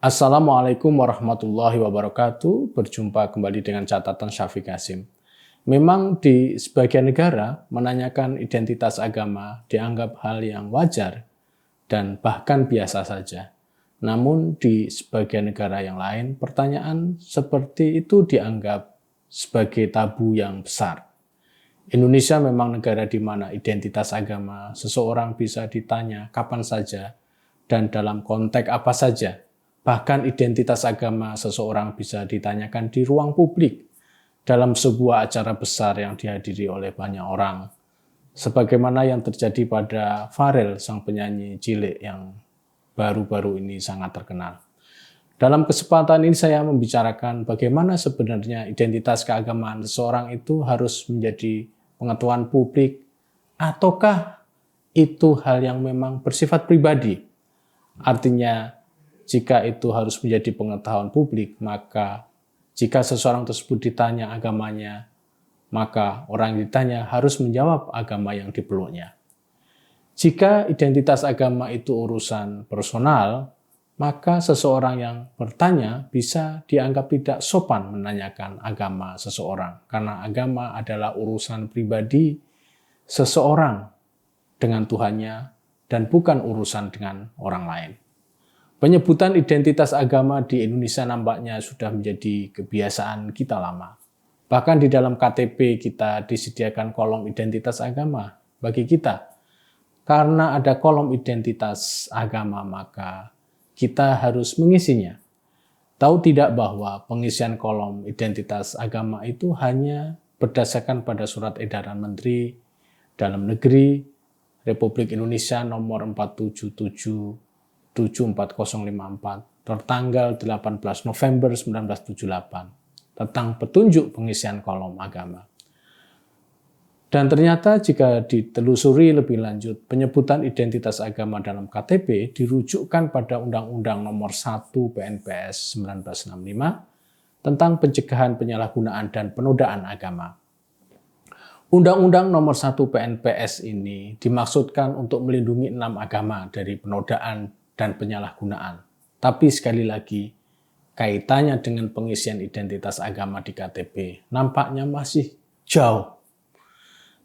Assalamualaikum warahmatullahi wabarakatuh. Berjumpa kembali dengan catatan Syafiq Hasim. Memang di sebagian negara menanyakan identitas agama dianggap hal yang wajar dan bahkan biasa saja. Namun di sebagian negara yang lain pertanyaan seperti itu dianggap sebagai tabu yang besar. Indonesia memang negara di mana identitas agama seseorang bisa ditanya kapan saja dan dalam konteks apa saja. Bahkan identitas agama seseorang bisa ditanyakan di ruang publik dalam sebuah acara besar yang dihadiri oleh banyak orang. Sebagaimana yang terjadi pada Pharrell, sang penyanyi cilik yang baru-baru ini sangat terkenal. Dalam kesempatan ini saya membicarakan bagaimana sebenarnya identitas keagamaan seseorang itu harus menjadi pengetahuan publik ataukah itu hal yang memang bersifat pribadi. Artinya, jika itu harus menjadi pengetahuan publik, maka jika seseorang tersebut ditanya agamanya, maka orang yang ditanya harus menjawab agama yang dipeluknya. Jika identitas agama itu urusan personal, maka seseorang yang bertanya bisa dianggap tidak sopan menanyakan agama seseorang, karena agama adalah urusan pribadi seseorang dengan Tuhannya dan bukan urusan dengan orang lain. Penyebutan identitas agama di Indonesia nampaknya sudah menjadi kebiasaan kita lama. Bahkan di dalam KTP kita disediakan kolom identitas agama bagi kita. Karena ada kolom identitas agama, maka kita harus mengisinya. Tahu tidak bahwa pengisian kolom identitas agama itu hanya berdasarkan pada surat edaran Menteri Dalam Negeri Republik Indonesia nomor 477/74054 tertanggal 18 November 1978 tentang petunjuk pengisian kolom agama. Dan ternyata jika ditelusuri lebih lanjut, penyebutan identitas agama dalam KTP dirujukkan pada Undang-Undang nomor 1 PNPS 1965 tentang pencegahan penyalahgunaan dan penodaan agama. Undang-Undang nomor 1 PNPS ini dimaksudkan untuk melindungi 6 agama dari penodaan dan penyalahgunaan. Tapi sekali lagi, kaitannya dengan pengisian identitas agama di KTP nampaknya masih jauh.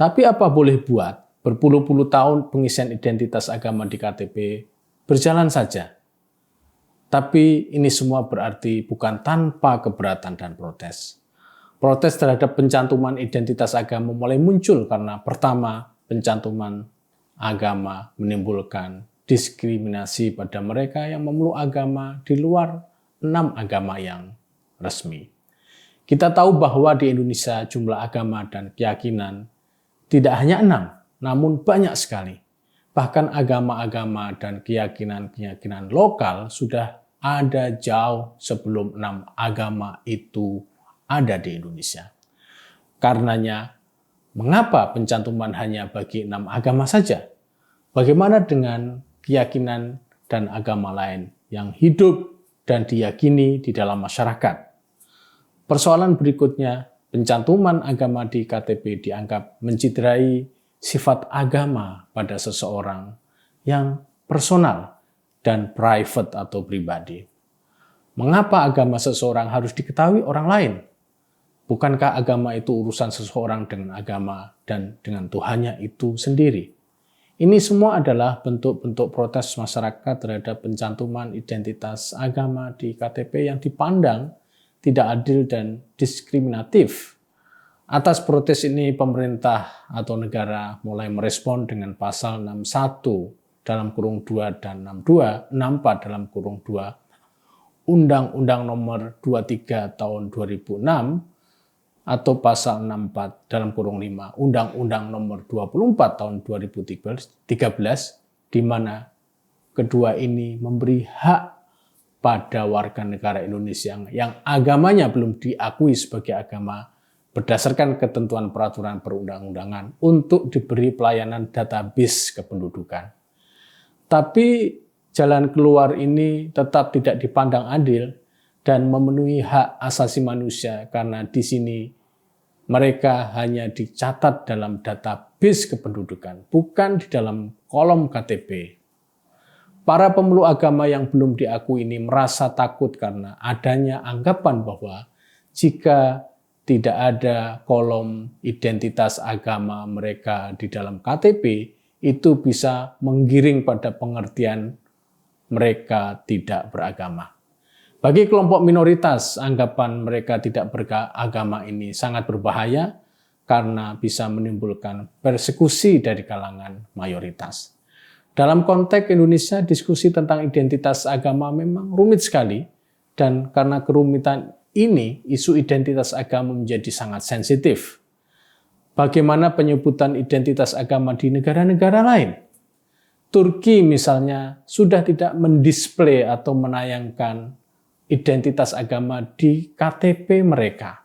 Tapi apa boleh buat, berpuluh-puluh tahun pengisian identitas agama di KTP berjalan saja. Tapi ini semua berarti bukan tanpa keberatan dan protes. Protes terhadap pencantuman identitas agama mulai muncul karena pertama, pencantuman agama menimbulkan diskriminasi pada mereka yang memeluk agama di luar 6 agama yang resmi. Kita tahu bahwa di Indonesia jumlah agama dan keyakinan tidak hanya 6, namun banyak sekali. Bahkan agama-agama dan keyakinan-keyakinan lokal sudah ada jauh sebelum 6 agama itu ada di Indonesia. Karenanya, mengapa pencantuman hanya bagi 6 agama saja? Bagaimana dengan keyakinan dan agama lain yang hidup dan diyakini di dalam masyarakat? Persoalan berikutnya, pencantuman agama di KTP dianggap menciderai sifat agama pada seseorang yang personal dan private atau pribadi. Mengapa agama seseorang harus diketahui orang lain? Bukankah agama itu urusan seseorang dengan agama dan dengan Tuhannya itu sendiri? Ini semua adalah bentuk-bentuk protes masyarakat terhadap pencantuman identitas agama di KTP yang dipandang tidak adil dan diskriminatif. Atas protes ini, pemerintah atau negara mulai merespon dengan pasal 61 dalam kurung 2 dan 64 dalam kurung 2 Undang-Undang nomor 23 tahun 2006 atau pasal 64 dalam kurung 5 Undang-Undang nomor 24 tahun 2013 di mana kedua ini memberi hak pada warga negara Indonesia yang agamanya belum diakui sebagai agama berdasarkan ketentuan peraturan perundang-undangan untuk diberi pelayanan database kependudukan. Tapi jalan keluar ini tetap tidak dipandang adil dan memenuhi hak asasi manusia karena di sini mereka hanya dicatat dalam database kependudukan, bukan di dalam kolom KTP. Para pemeluk agama yang belum diakui ini merasa takut karena adanya anggapan bahwa jika tidak ada kolom identitas agama mereka di dalam KTP, itu bisa menggiring pada pengertian mereka tidak beragama. Bagi kelompok minoritas, anggapan mereka tidak beragama ini sangat berbahaya karena bisa menimbulkan persekusi dari kalangan mayoritas. Dalam konteks Indonesia, diskusi tentang identitas agama memang rumit sekali, dan karena kerumitan ini, isu identitas agama menjadi sangat sensitif. Bagaimana penyebutan identitas agama di negara-negara lain? Turki misalnya sudah tidak mendisplay atau menayangkan identitas agama di KTP mereka.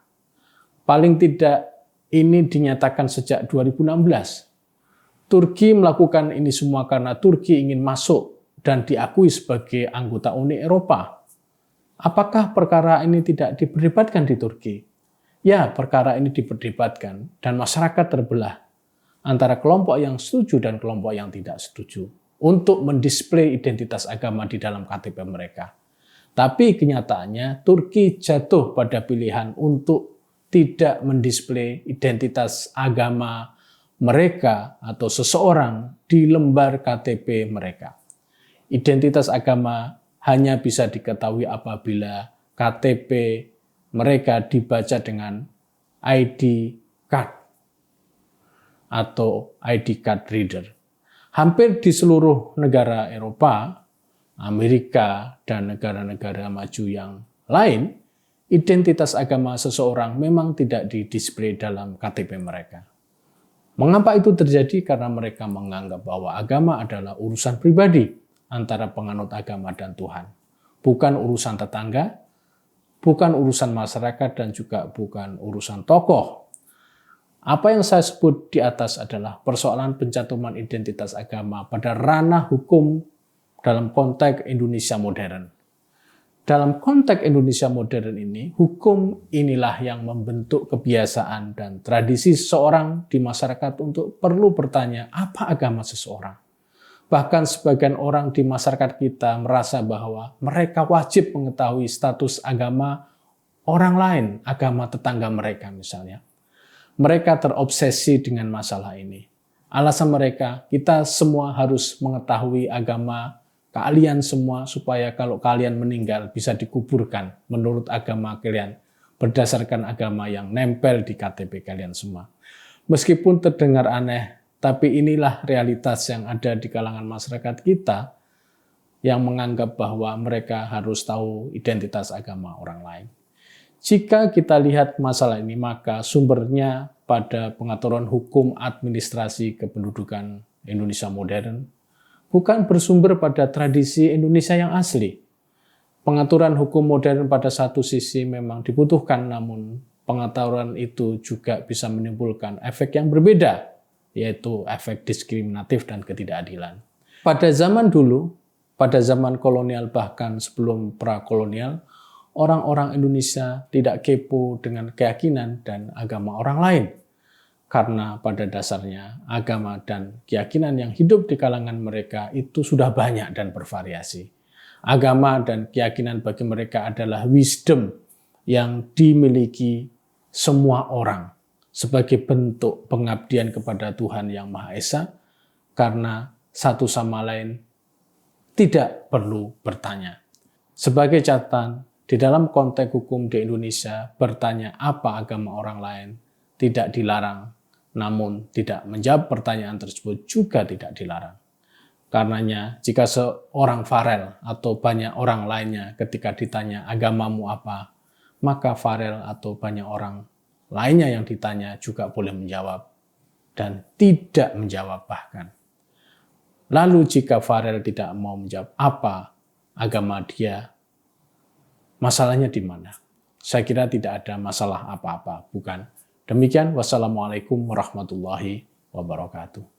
Paling tidak ini dinyatakan sejak 2016. Turki melakukan ini semua karena Turki ingin masuk dan diakui sebagai anggota Uni Eropa. Apakah perkara ini tidak diperdebatkan di Turki? Ya, perkara ini diperdebatkan dan masyarakat terbelah antara kelompok yang setuju dan kelompok yang tidak setuju untuk mendisplay identitas agama di dalam KTP mereka. Tapi kenyataannya Turki jatuh pada pilihan untuk tidak mendisplay identitas agama mereka atau seseorang di lembar KTP mereka. Identitas agama hanya bisa diketahui apabila KTP mereka dibaca dengan ID card atau ID card reader. Hampir di seluruh negara Eropa, Amerika, dan negara-negara maju yang lain, identitas agama seseorang memang tidak didisplay dalam KTP mereka. Mengapa itu terjadi? Karena mereka menganggap bahwa agama adalah urusan pribadi antara penganut agama dan Tuhan. Bukan urusan tetangga, bukan urusan masyarakat, dan juga bukan urusan tokoh. Apa yang saya sebut di atas adalah persoalan pencantuman identitas agama pada ranah hukum dalam konteks Indonesia modern. Dalam konteks Indonesia modern ini, hukum inilah yang membentuk kebiasaan dan tradisi seseorang di masyarakat untuk perlu bertanya apa agama seseorang. Bahkan sebagian orang di masyarakat kita merasa bahwa mereka wajib mengetahui status agama orang lain, agama tetangga mereka misalnya. Mereka terobsesi dengan masalah ini. Alasan mereka, kita semua harus mengetahui agama kalian semua supaya kalau kalian meninggal bisa dikuburkan menurut agama kalian berdasarkan agama yang nempel di KTP kalian semua. Meskipun terdengar aneh, tapi inilah realitas yang ada di kalangan masyarakat kita yang menganggap bahwa mereka harus tahu identitas agama orang lain. Jika kita lihat masalah ini, maka sumbernya pada pengaturan hukum administrasi kependudukan Indonesia modern, bukan bersumber pada tradisi Indonesia yang asli. Pengaturan hukum modern pada satu sisi memang dibutuhkan, namun pengaturan itu juga bisa menimbulkan efek yang berbeda, yaitu efek diskriminatif dan ketidakadilan. Pada zaman dulu, pada zaman kolonial bahkan sebelum prakolonial, orang-orang Indonesia tidak kepo dengan keyakinan dan agama orang lain. Karena pada dasarnya agama dan keyakinan yang hidup di kalangan mereka itu sudah banyak dan bervariasi. Agama dan keyakinan bagi mereka adalah wisdom yang dimiliki semua orang sebagai bentuk pengabdian kepada Tuhan Yang Maha Esa, karena satu sama lain tidak perlu bertanya. Sebagai catatan, di dalam konteks hukum di Indonesia, bertanya apa agama orang lain tidak dilarang, namun tidak menjawab pertanyaan tersebut juga tidak dilarang. Karenanya, jika seorang Farel atau banyak orang lainnya ketika ditanya agamamu apa, maka Farel atau banyak orang lainnya yang ditanya juga boleh menjawab dan tidak menjawab bahkan. Lalu jika Farel tidak mau menjawab apa agama dia, masalahnya di mana? Saya kira tidak ada masalah apa-apa, bukan? Demikian, wassalamualaikum warahmatullahi wabarakatuh.